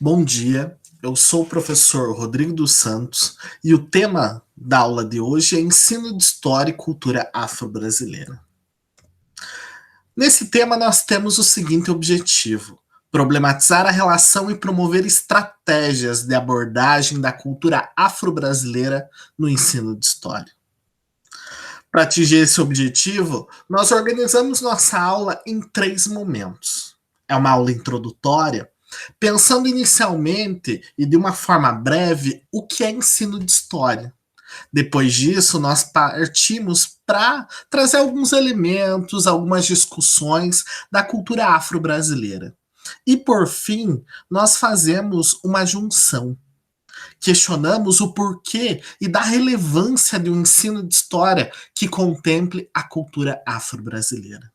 Bom dia, eu sou o professor Rodrigo dos Santos e o tema da aula de hoje é Ensino de História e Cultura Afro-Brasileira. Nesse tema, nós temos o seguinte objetivo: problematizar a relação e promover estratégias de abordagem da cultura afro-brasileira no ensino de história. Para atingir esse objetivo, nós organizamos nossa aula em 3 momentos. É uma aula introdutória, pensando inicialmente e de uma forma breve o que é ensino de história. Depois disso, nós partimos para trazer alguns elementos, algumas discussões da cultura afro-brasileira. E por fim, nós fazemos uma junção. Questionamos o porquê e da relevância de um ensino de história que contemple a cultura afro-brasileira.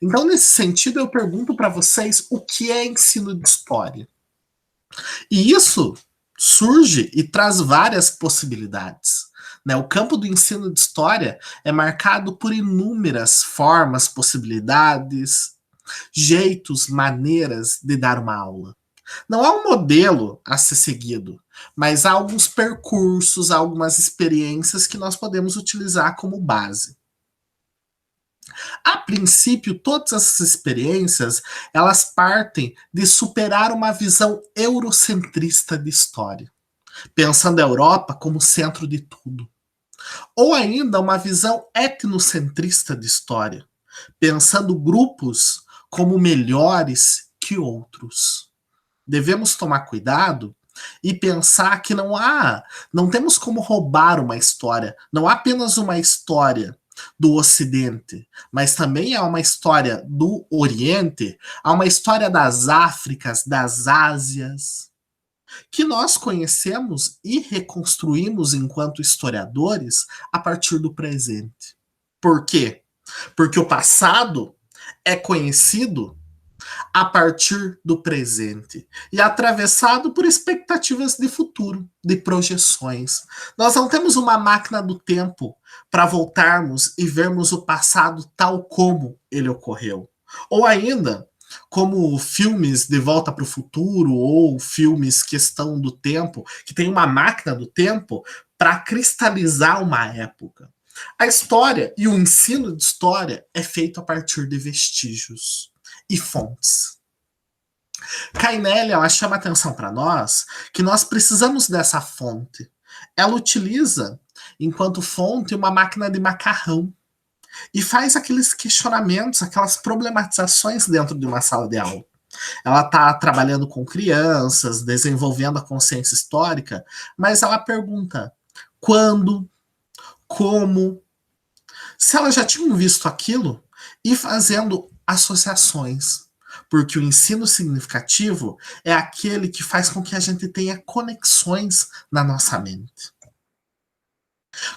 Então, nesse sentido, eu pergunto para vocês o que é ensino de história. E isso surge e traz várias possibilidades. Né? O campo do ensino de história é marcado por inúmeras formas, possibilidades, jeitos, maneiras de dar uma aula. Não há um modelo a ser seguido, mas há alguns percursos, algumas experiências que nós podemos utilizar como base. A princípio, todas essas experiências, elas partem de superar uma visão eurocentrista de história, pensando a Europa como centro de tudo. Ou ainda uma visão etnocentrista de história, pensando grupos como melhores que outros. Devemos tomar cuidado e pensar que não temos como roubar uma história, não há apenas uma história do Ocidente, mas também há uma história do Oriente, há uma história das Áfricas, das Ásias, que nós conhecemos e reconstruímos enquanto historiadores a partir do presente. Por quê? Porque o passado é conhecido a partir do presente e atravessado por expectativas de futuro, de projeções. Nós não temos uma máquina do tempo para voltarmos e vermos o passado tal como ele ocorreu. Ou ainda, como filmes de Volta para o Futuro ou filmes Questão do Tempo, que tem uma máquina do tempo para cristalizar uma época. A história e o ensino de história é feito a partir de vestígios e fontes. Kainelli, ela chama atenção para nós que nós precisamos dessa fonte. Ela utiliza, enquanto fonte, uma máquina de macarrão e faz aqueles questionamentos, aquelas problematizações dentro de uma sala de aula. Ela está trabalhando com crianças, desenvolvendo a consciência histórica, mas ela pergunta quando, como, se elas já tinham visto aquilo e fazendo associações. Porque o ensino significativo é aquele que faz com que a gente tenha conexões na nossa mente.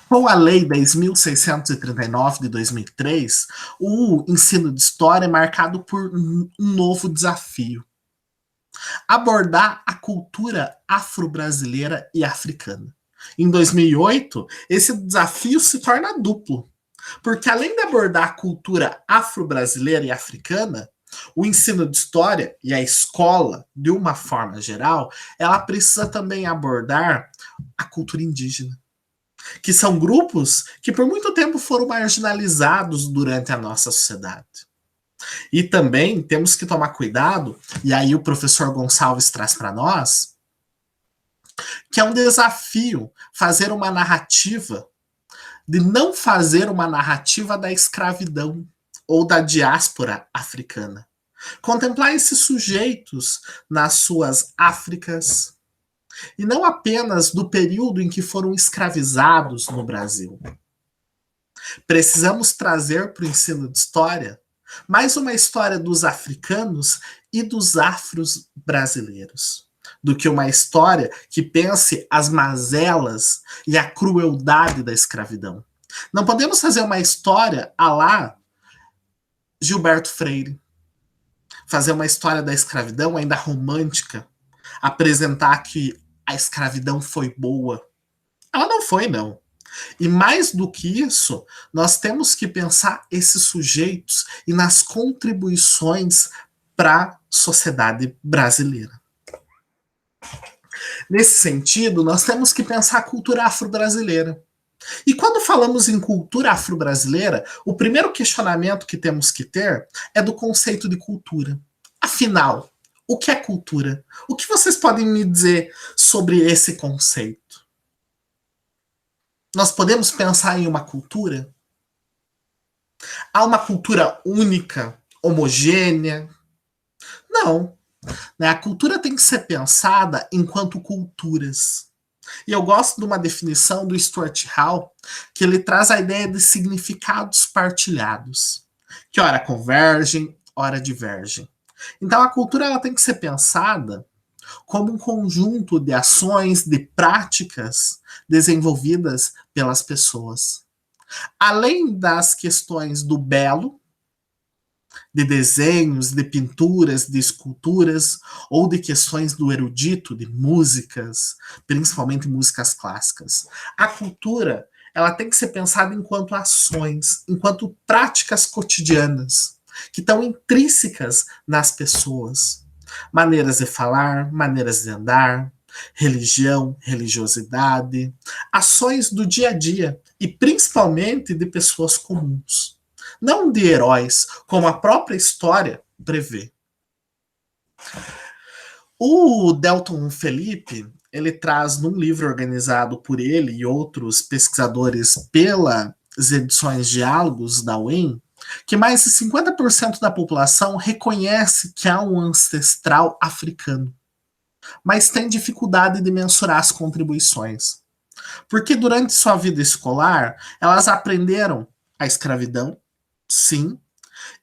Com a Lei 10.639 de 2003, o ensino de história é marcado por um novo desafio: abordar a cultura afro-brasileira e africana. Em 2008, esse desafio se torna duplo, porque além de abordar a cultura afro-brasileira e africana, o ensino de história e a escola, de uma forma geral, ela precisa também abordar a cultura indígena, que são grupos que por muito tempo foram marginalizados durante a nossa sociedade. E também temos que tomar cuidado, e aí o professor Gonçalves traz para nós, que é um desafio fazer uma narrativa, de não fazer uma narrativa da escravidão ou da diáspora africana. Contemplar esses sujeitos nas suas Áfricas, e não apenas do período em que foram escravizados no Brasil. Precisamos trazer para o ensino de história mais uma história dos africanos e dos afros brasileiros, do que uma história que pense as mazelas e a crueldade da escravidão. Não podemos fazer uma história à la Gilberto Freire, fazer uma história da escravidão ainda romântica, apresentar que a escravidão foi boa. Ela não foi, não. E mais do que isso, nós temos que pensar esses sujeitos e nas contribuições para a sociedade brasileira. Nesse sentido, nós temos que pensar a cultura afro-brasileira. E quando falamos em cultura afro-brasileira, o primeiro questionamento que temos que ter é do conceito de cultura. Afinal, o que é cultura? O que vocês podem me dizer sobre esse conceito? Nós podemos pensar em uma cultura? Há uma cultura única, homogênea? Não. Né? A cultura tem que ser pensada enquanto culturas. E eu gosto de uma definição do Stuart Hall, que ele traz a ideia de significados partilhados, que ora convergem, ora divergem. Então a cultura ela tem que ser pensada como um conjunto de ações, de práticas desenvolvidas pelas pessoas. Além das questões do belo, de desenhos, de pinturas, de esculturas, ou de questões do erudito, de músicas, principalmente músicas clássicas. A cultura ela tem que ser pensada enquanto ações, enquanto práticas cotidianas, que estão intrínsecas nas pessoas. Maneiras de falar, maneiras de andar, religião, religiosidade, ações do dia a dia e principalmente de pessoas comuns, não de heróis, como a própria história prevê. O Delton Felipe, ele traz num livro organizado por ele e outros pesquisadores pelas edições Diálogos da UEM, que mais de 50% da população reconhece que há um ancestral africano, mas tem dificuldade de mensurar as contribuições. Porque durante sua vida escolar, elas aprenderam a escravidão, sim,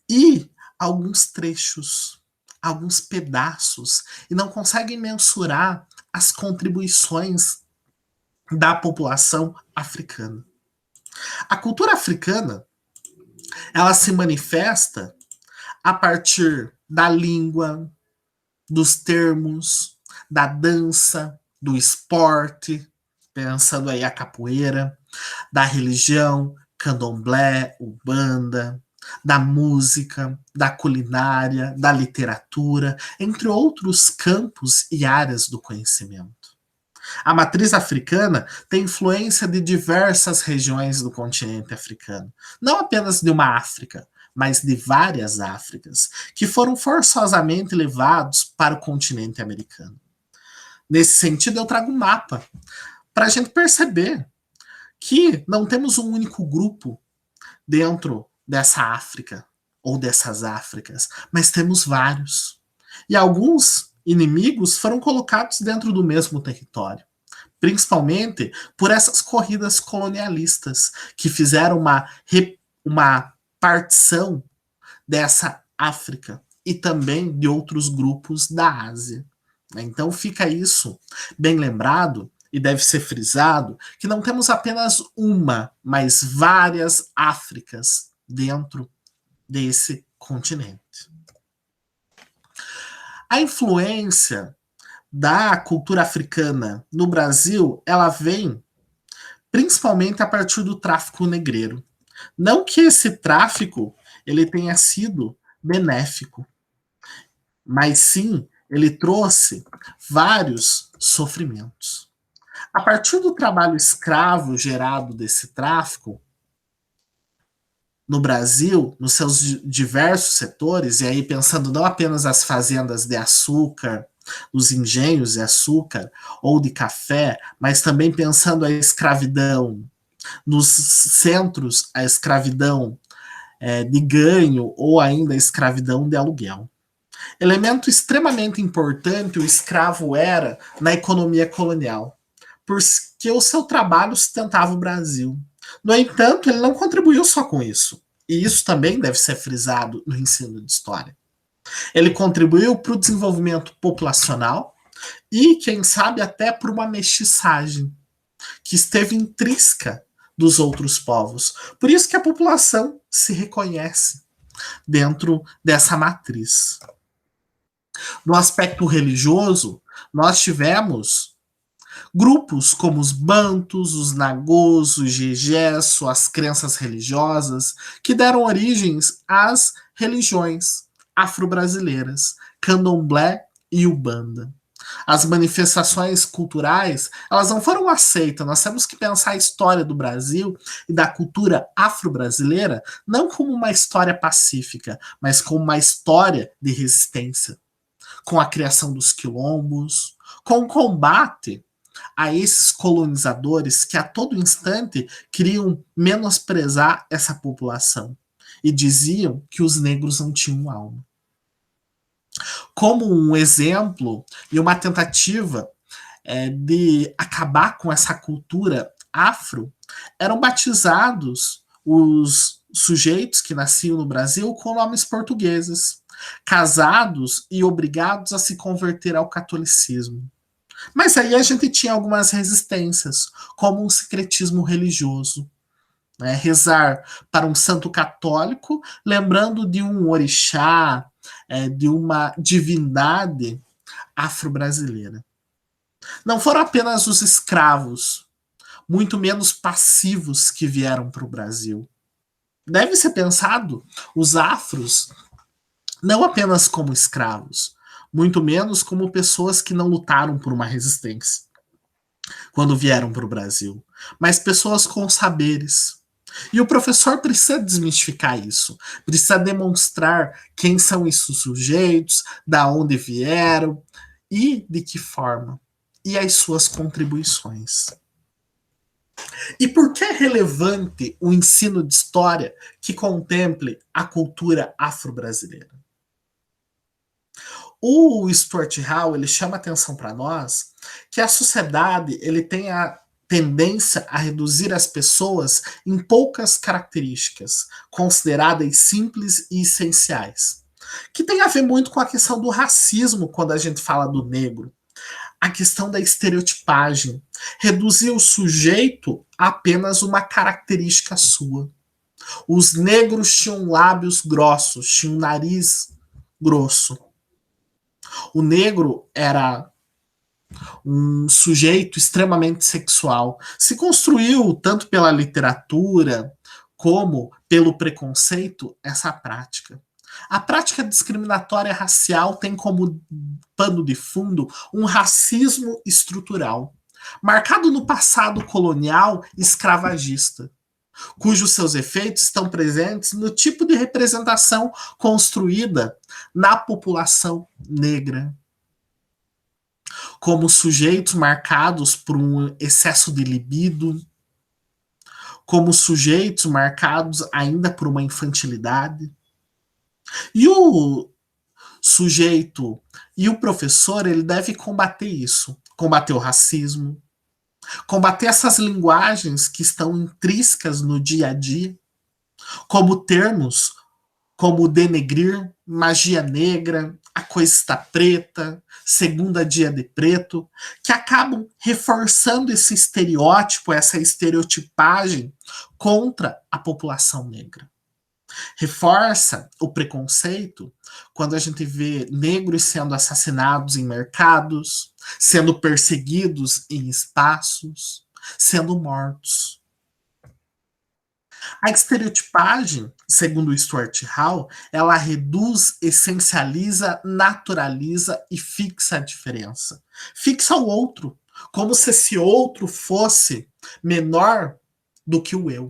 e alguns trechos, alguns pedaços, e não conseguem mensurar as contribuições da população africana. A cultura africana, ela se manifesta a partir da língua, dos termos, da dança, do esporte, pensando aí a capoeira, da religião, candomblé, ubanda, da música, da culinária, da literatura, entre outros campos e áreas do conhecimento. A matriz africana tem influência de diversas regiões do continente africano, não apenas de uma África, mas de várias Áfricas, que foram forçosamente levados para o continente americano. Nesse sentido, eu trago um mapa para a gente perceber que não temos um único grupo dentro dessa África ou dessas Áfricas, mas temos vários. E alguns inimigos foram colocados dentro do mesmo território, principalmente por essas corridas colonialistas que fizeram uma partição dessa África e também de outros grupos da Ásia. Então fica isso bem lembrado e deve ser frisado que não temos apenas uma, mas várias Áfricas dentro desse continente. A influência da cultura africana no Brasil, ela vem principalmente a partir do tráfico negreiro. Não que esse tráfico ele tenha sido benéfico, mas sim ele trouxe vários sofrimentos. A partir do trabalho escravo gerado desse tráfico, no Brasil, nos seus diversos setores, e aí pensando não apenas as fazendas de açúcar, os engenhos de açúcar ou de café, mas também pensando a escravidão, nos centros, a escravidão de ganho ou ainda a escravidão de aluguel. Elemento extremamente importante o escravo era na economia colonial, porque o seu trabalho sustentava o Brasil. No entanto, ele não contribuiu só com isso. E isso também deve ser frisado no ensino de história. Ele contribuiu para o desenvolvimento populacional e, quem sabe, até para uma mestiçagem que esteve intrínseca dos outros povos. Por isso que a população se reconhece dentro dessa matriz. No aspecto religioso, nós tivemos grupos como os bantus, os nagôs, os jejés, as crenças religiosas, que deram origens às religiões afro-brasileiras, candomblé e ubanda. As manifestações culturais, elas não foram aceitas. Nós temos que pensar a história do Brasil e da cultura afro-brasileira não como uma história pacífica, mas como uma história de resistência, com a criação dos quilombos, com o combate a esses colonizadores que a todo instante queriam menosprezar essa população e diziam que os negros não tinham alma. Como um exemplo e uma tentativa de acabar com essa cultura afro, eram batizados os sujeitos que nasciam no Brasil com nomes portugueses, casados e obrigados a se converter ao catolicismo. Mas aí a gente tinha algumas resistências, como um secretismo religioso. Né? Rezar para um santo católico, lembrando de um orixá, de uma divindade afro-brasileira. Não foram apenas os escravos, muito menos passivos, que vieram para o Brasil. Deve ser pensado os afros não apenas como escravos, muito menos como pessoas que não lutaram por uma resistência quando vieram para o Brasil, mas pessoas com saberes. E o professor precisa desmistificar isso, precisa demonstrar quem são esses sujeitos, da onde vieram e de que forma, e as suas contribuições. E por que é relevante o ensino de história que contemple a cultura afro-brasileira? O Stuart Hall ele chama atenção para nós que a sociedade ele tem a tendência a reduzir as pessoas em poucas características, consideradas simples e essenciais, que tem a ver muito com a questão do racismo quando a gente fala do negro, a questão da estereotipagem, reduzir o sujeito a apenas uma característica sua. Os negros tinham lábios grossos, tinham um nariz grosso. O negro era um sujeito extremamente sexual. Se construiu, tanto pela literatura como pelo preconceito, essa prática. A prática discriminatória racial tem como pano de fundo um racismo estrutural, marcado no passado colonial escravagista, cujos seus efeitos estão presentes no tipo de representação construída na população negra, como sujeitos marcados por um excesso de libido, como sujeitos marcados ainda por uma infantilidade. E o sujeito e o professor, ele deve combater isso, combater o racismo, combater essas linguagens que estão intrínsecas no dia a dia, como termos como denegrir, magia negra, a coisa está preta, segunda dia de preto, que acabam reforçando esse estereótipo, essa estereotipagem contra a população negra. Reforça o preconceito quando a gente vê negros sendo assassinados em mercados, sendo perseguidos em espaços, sendo mortos. A estereotipagem, segundo o Stuart Hall, ela reduz, essencializa, naturaliza e fixa a diferença. Fixa o outro, como se esse outro fosse menor do que o eu.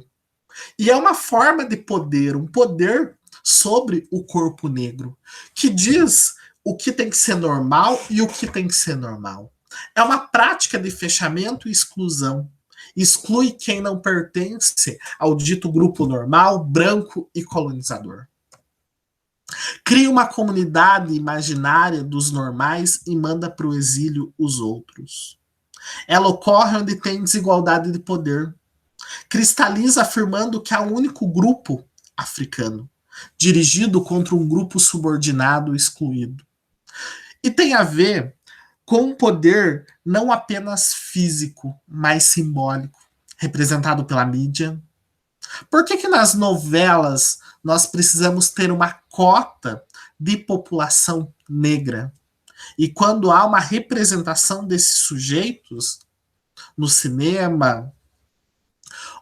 E é uma forma de poder, um poder sobre o corpo negro, que diz o que tem que ser normal e o que tem que ser normal. É uma prática de fechamento e exclusão. Exclui quem não pertence ao dito grupo normal, branco e colonizador. Cria uma comunidade imaginária dos normais e manda para o exílio os outros. Ela ocorre onde tem desigualdade de poder. Cristaliza afirmando que há um único grupo africano, dirigido contra um grupo subordinado excluído. E tem a ver com um poder não apenas físico, mas simbólico, representado pela mídia. Por que nas novelas nós precisamos ter uma cota de população negra? E quando há uma representação desses sujeitos no cinema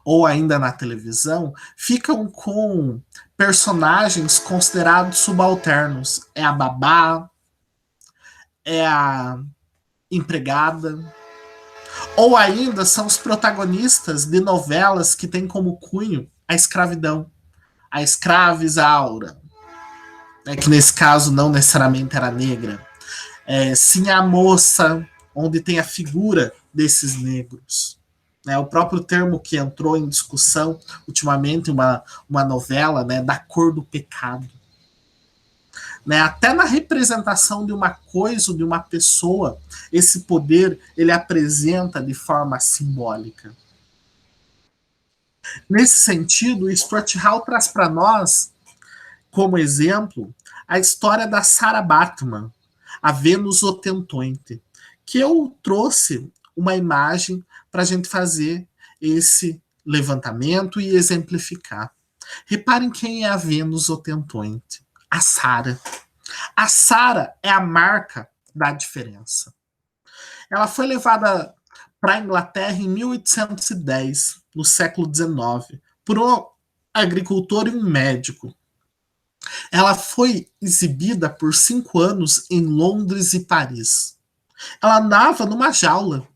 ou ainda na televisão, ficam com personagens considerados subalternos. É a babá, é a empregada, ou ainda são os protagonistas de novelas que têm como cunho a escravidão, a escrava Isaura, né, que nesse caso não necessariamente era negra. Sim, a moça, onde tem a figura desses negros. Né, o próprio termo que entrou em discussão ultimamente, uma novela, né, da cor do pecado. Né, até na representação de uma coisa ou de uma pessoa, esse poder ele apresenta de forma simbólica. Nesse sentido, Stuart Hall traz para nós, como exemplo, a história da Sarah Batman, a Vênus Otentointe, que eu trouxe uma imagem para a gente fazer esse levantamento e exemplificar. Reparem quem é a Vênus Otentointe. A Sarah. A Sarah é a marca da diferença. Ela foi levada para a Inglaterra em 1810, no século XIX, por um agricultor e um médico. Ela foi exibida por 5 anos em Londres e Paris. Ela andava numa jaula,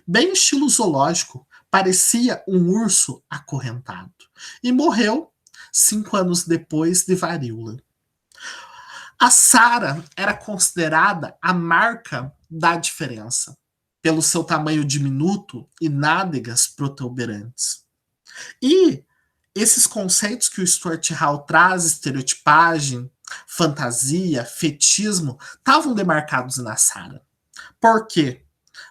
bem estilo zoológico, parecia um urso acorrentado. E morreu 5 anos depois de varíola. A Sarah era considerada a marca da diferença, pelo seu tamanho diminuto e nádegas protuberantes. E esses conceitos que o Stuart Hall traz, estereotipagem, fantasia, fetismo, estavam demarcados na Sarah. Por quê?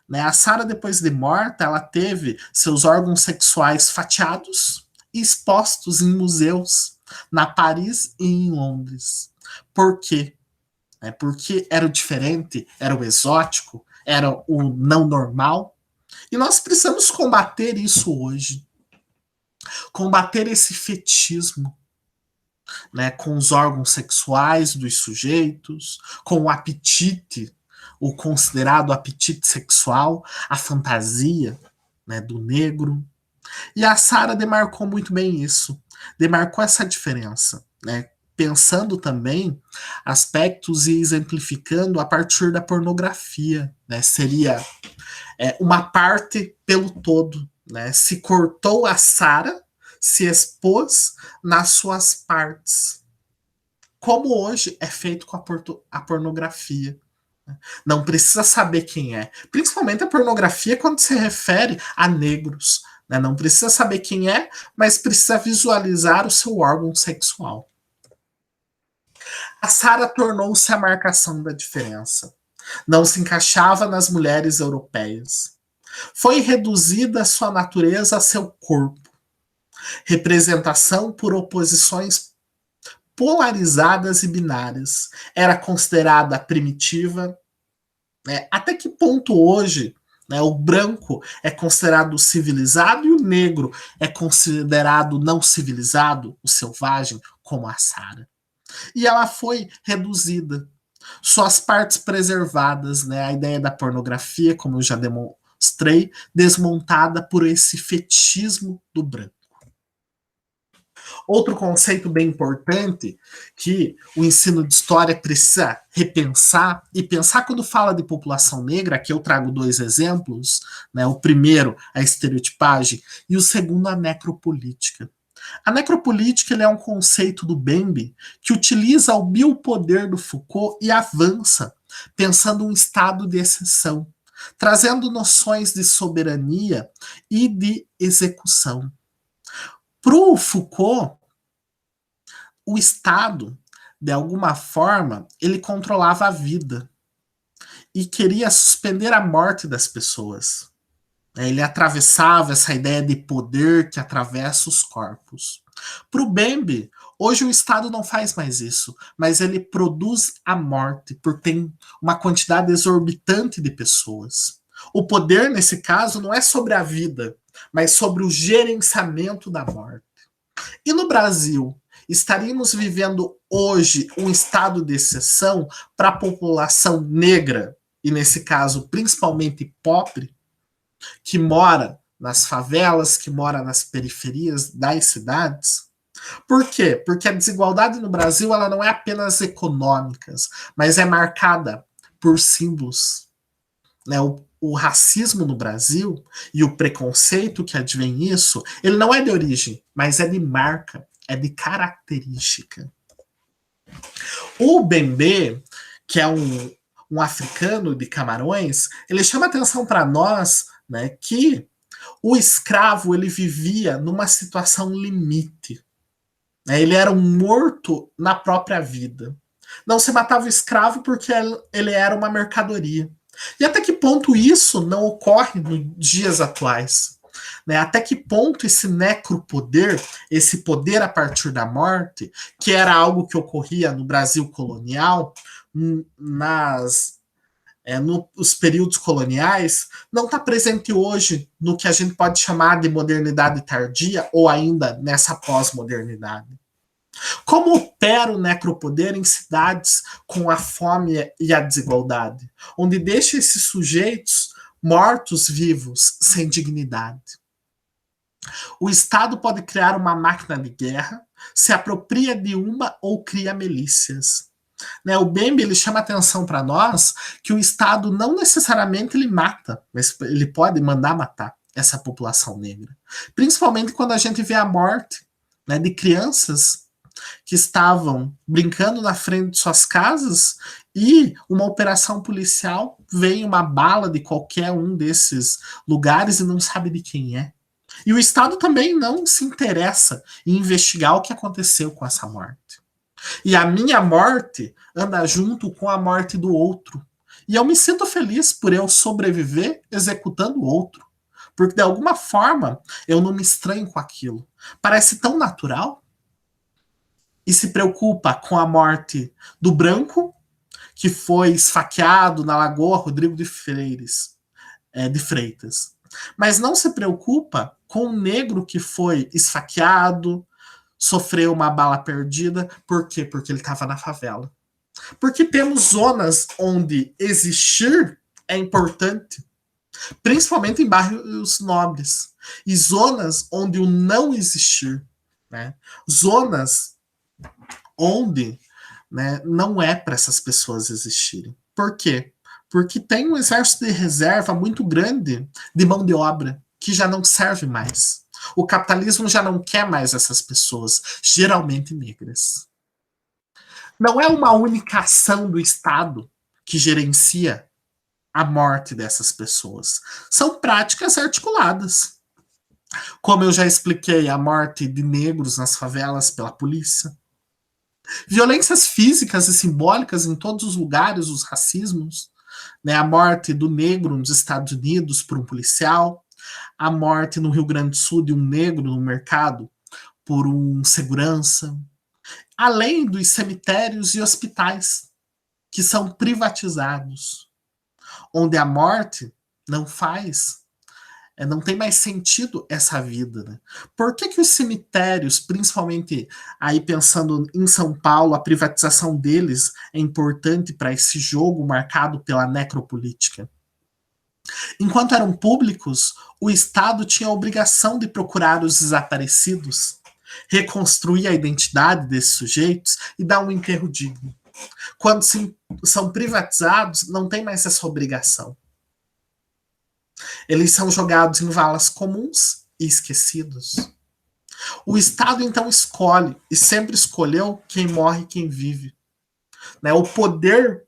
Né, a Sarah, depois de morta, ela teve seus órgãos sexuais fatiados e expostos em museus, na Paris e em Londres. Por quê? Porque era o diferente, era o exótico, era o não normal. E nós precisamos combater isso hoje. Combater esse fetismo, né, com os órgãos sexuais dos sujeitos, com o apetite, o considerado apetite sexual, a fantasia, né, do negro. E a Sarah demarcou muito bem isso, demarcou essa diferença, né, pensando também aspectos e exemplificando a partir da pornografia, né, seria uma parte pelo todo, né, se cortou a Sarah, se expôs nas suas partes, como hoje é feito com a pornografia. Não precisa saber quem é. Principalmente a pornografia quando se refere a negros. Né? Não precisa saber quem é, mas precisa visualizar o seu órgão sexual. A Sarah tornou-se a marcação da diferença. Não se encaixava nas mulheres europeias. Foi reduzida a sua natureza a seu corpo. Representação por oposições polarizadas e binárias. Era considerada primitiva. Né? Até que ponto hoje, né, o branco é considerado civilizado e o negro é considerado não civilizado, o selvagem, como a Sarah. E ela foi reduzida. Suas partes preservadas, né, a ideia da pornografia, como eu já demonstrei, desmontada por esse fetismo do branco. Outro conceito bem importante que o ensino de história precisa repensar e pensar quando fala de população negra, aqui eu trago 2 exemplos, né? O primeiro, a estereotipagem, e o segundo, a necropolítica. A necropolítica é um conceito do Bembe que utiliza o biopoder do Foucault e avança, pensando um estado de exceção, trazendo noções de soberania e de execução. Para o Foucault, o Estado, de alguma forma, ele controlava a vida e queria suspender a morte das pessoas. Ele atravessava essa ideia de poder que atravessa os corpos. Para o Bembe, hoje o Estado não faz mais isso, mas ele produz a morte, porque tem uma quantidade exorbitante de pessoas. O poder, nesse caso, não é sobre a vida, mas sobre o gerenciamento da morte. E no Brasil, estaríamos vivendo hoje um estado de exceção para a população negra, e nesse caso principalmente pobre, que mora nas favelas, que mora nas periferias das cidades? Por quê? Porque a desigualdade no Brasil ela não é apenas econômica, mas é marcada por símbolos. né, o racismo no Brasil e o preconceito que advém isso, ele não é de origem, mas é de marca, é de característica. O Bembe, que é um africano de Camarões, ele chama atenção para nós, né, que o escravo ele vivia numa situação limite. Né, ele era um morto na própria vida. Não se matava o escravo porque ele era uma mercadoria. E até que ponto isso não ocorre nos dias atuais? Né? Até que ponto esse necropoder, esse poder a partir da morte, que era algo que ocorria no Brasil colonial, nos períodos coloniais, não está presente hoje no que a gente pode chamar de modernidade tardia ou ainda nessa pós-modernidade. Como opera o necropoder em cidades com a fome e a desigualdade, onde deixa esses sujeitos mortos vivos, sem dignidade? O Estado pode criar uma máquina de guerra, se apropria de uma ou cria milícias. Né, o Bembe ele chama atenção para nós que o Estado não necessariamente ele mata, mas ele pode mandar matar essa população negra. Principalmente quando a gente vê a morte, né, de crianças que estavam brincando na frente de suas casas e uma operação policial vem uma bala de qualquer um desses lugares e não sabe de quem é. E o Estado também não se interessa em investigar o que aconteceu com essa morte. E a minha morte anda junto com a morte do outro. E eu me sinto feliz por eu sobreviver executando o outro. Porque de alguma forma eu não me estranho com aquilo. Parece tão natural. E se preocupa com a morte do branco, que foi esfaqueado na Lagoa Rodrigo de Freitas. Mas não se preocupa com o negro que foi esfaqueado, sofreu uma bala perdida. Por quê? Porque ele estava na favela. Porque temos zonas onde existir é importante, principalmente em bairros nobres, e zonas onde o não existir, né? Zonas onde, né, não é para essas pessoas existirem. Por quê? Porque tem um exército de reserva muito grande de mão de obra que já não serve mais. O capitalismo já não quer mais essas pessoas, geralmente negras. Não é uma única ação do Estado que gerencia a morte dessas pessoas. São práticas articuladas. Como eu já expliquei, a morte de negros nas favelas pela polícia. Violências físicas e simbólicas em todos os lugares, os racismos. Né? A morte do negro nos Estados Unidos por um policial. A morte no Rio Grande do Sul de um negro no mercado por um segurança. Além dos cemitérios e hospitais, que são privatizados, onde a morte não tem mais sentido essa vida. Né? Por que os cemitérios, principalmente aí pensando em São Paulo, a privatização deles é importante para esse jogo marcado pela necropolítica? Enquanto eram públicos, o Estado tinha a obrigação de procurar os desaparecidos, reconstruir a identidade desses sujeitos e dar um enterro digno. Quando são privatizados, não tem mais essa obrigação. Eles são jogados em valas comuns e esquecidos. O Estado então escolhe, e sempre escolheu, quem morre e quem vive. Né? O poder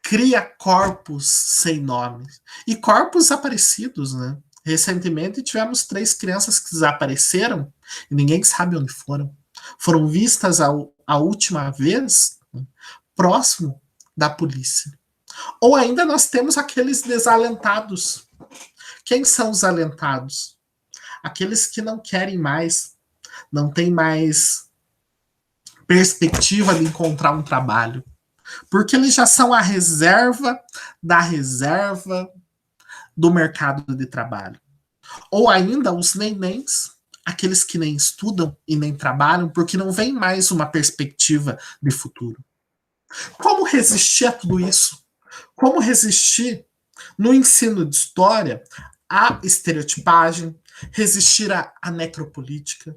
cria corpos sem nome. E corpos desaparecidos, né? Recentemente tivemos 3 crianças que desapareceram e ninguém sabe onde foram. Foram vistas a última vez próximo da polícia. Ou ainda nós temos aqueles desalentados. Quem são os alentados? Aqueles que não querem mais, não têm mais perspectiva de encontrar um trabalho. Porque eles já são a reserva da reserva do mercado de trabalho. Ou ainda os nenéns, aqueles que nem estudam e nem trabalham, porque não vem mais uma perspectiva de futuro. Como resistir a tudo isso? Como resistir no ensino de história à estereotipagem, resistir à necropolítica?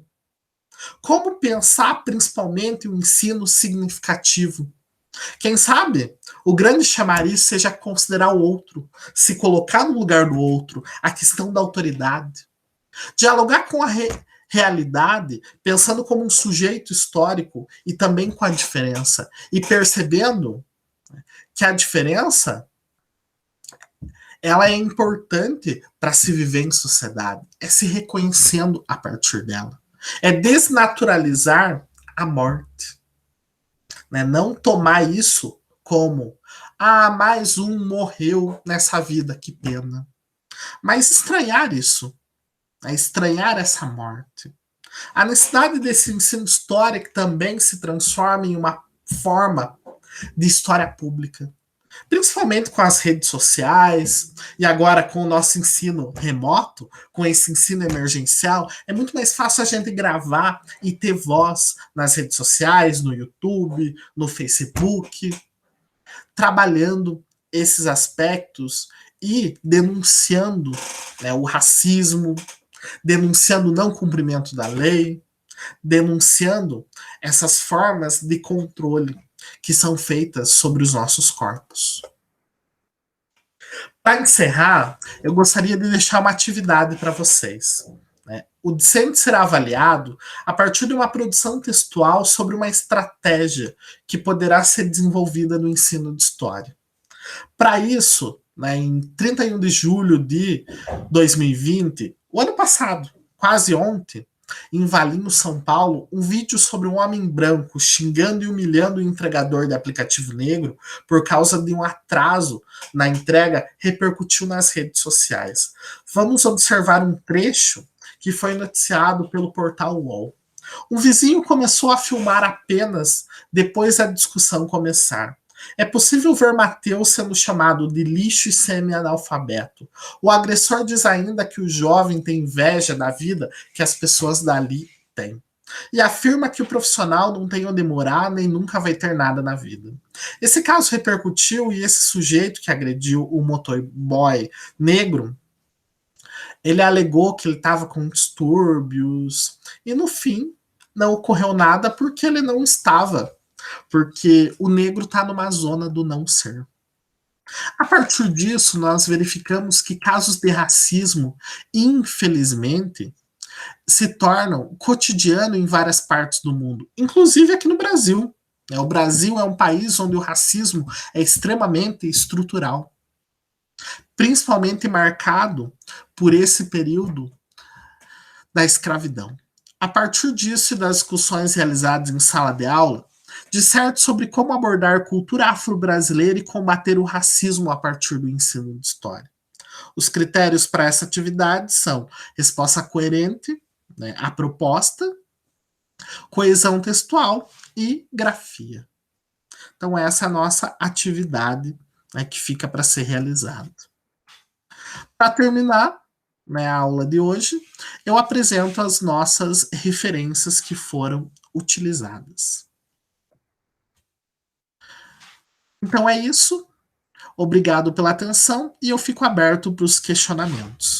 Como pensar principalmente o ensino significativo? Quem sabe o grande chamariz seja considerar o outro, se colocar no lugar do outro, a questão da autoridade. Dialogar com a realidade, pensando como um sujeito histórico e também com a diferença, e percebendo que a diferença ela é importante para se viver em sociedade, é se reconhecendo a partir dela, é desnaturalizar a morte, né? Não tomar isso como mais um morreu nessa vida, que pena, mas estranhar isso, né? Estranhar essa morte. A necessidade desse ensino histórico também se transforma em uma forma de história pública, principalmente com as redes sociais e agora com o nosso ensino remoto, com esse ensino emergencial, é muito mais fácil a gente gravar e ter voz nas redes sociais, no YouTube, no Facebook, trabalhando esses aspectos e denunciando, né, o racismo, denunciando o não cumprimento da lei, denunciando essas formas de controle que são feitas sobre os nossos corpos. Para encerrar, eu gostaria de deixar uma atividade para vocês. Né? O discente será avaliado a partir de uma produção textual sobre uma estratégia que poderá ser desenvolvida no ensino de história. Para isso, né, em 31 de julho de 2020, o ano passado, quase ontem, em Valinhos, São Paulo, um vídeo sobre um homem branco xingando e humilhando o entregador de aplicativo negro por causa de um atraso na entrega repercutiu nas redes sociais. Vamos observar um trecho que foi noticiado pelo portal UOL. Um vizinho começou a filmar apenas depois da discussão começar. É possível ver Mateus sendo chamado de lixo e semi-analfabeto. O agressor diz ainda que o jovem tem inveja da vida que as pessoas dali têm. E afirma que o profissional não tem onde morar nem nunca vai ter nada na vida. Esse caso repercutiu e esse sujeito que agrediu o motoboy negro, ele alegou que ele estava com distúrbios e no fim não ocorreu nada porque ele não estava, porque o negro está numa zona do não ser. A partir disso, nós verificamos que casos de racismo, infelizmente, se tornam cotidiano em várias partes do mundo, inclusive aqui no Brasil. O Brasil é um país onde o racismo é extremamente estrutural, principalmente marcado por esse período da escravidão. A partir disso e das discussões realizadas em sala de aula, disserte sobre como abordar a cultura afro-brasileira e combater o racismo a partir do ensino de história. Os critérios para essa atividade são resposta coerente, né, à proposta, coesão textual e grafia. Então, essa é a nossa atividade, né, que fica para ser realizada. Para terminar, né, a aula de hoje, eu apresento as nossas referências que foram utilizadas. Então é isso. Obrigado pela atenção e eu fico aberto para os questionamentos.